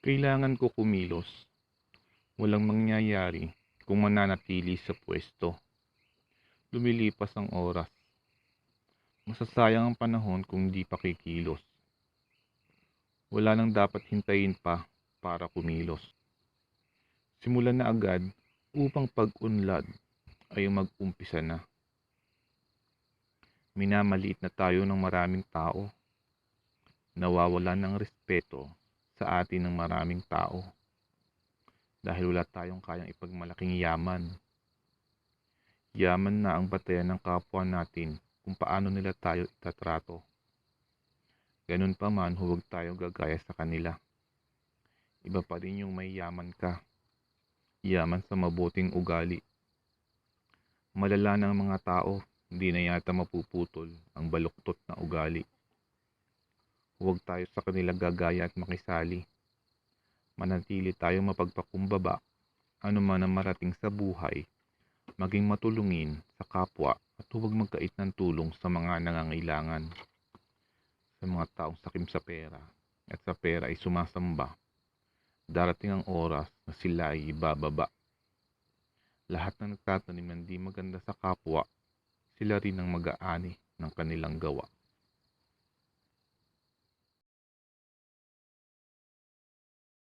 Kailangan ko kumilos. Walang mangyayari kung mananatili sa pwesto. Lumilipas ang oras. Masasayang ang panahon kung di pa kikilos. Wala nang dapat hintayin pa para kumilos. Simulan na agad upang pag-unlad ay mag-umpisa na. Minamaliit na tayo ng maraming tao. Nawawalan ng respeto sa atin ng maraming tao. Dahil wala tayong kayang ipagmalaking yaman. Yaman na ang batayan ng kapwa natin kung paano nila tayo itatrato. Ganun pa man, huwag tayo gagaya sa kanila. Iba pa rin yung may yaman ka. Yaman sa mabuting ugali. Malala ng mga tao, hindi na yata mapuputol ang baluktot na ugali. Huwag tayo sa kanila gagaya at makisali. Manatili tayo mapagpakumbaba, ano man ang marating sa buhay, maging matulungin sa kapwa at huwag magkait ng tulong sa mga nangangailangan. Sa mga taong sakim sa pera at sa pera ay sumasamba, darating ang oras na sila ay ibababa. Lahat ng nagtatanim ng di maganda sa kapwa, sila rin ang mag-aani ng kanilang gawa.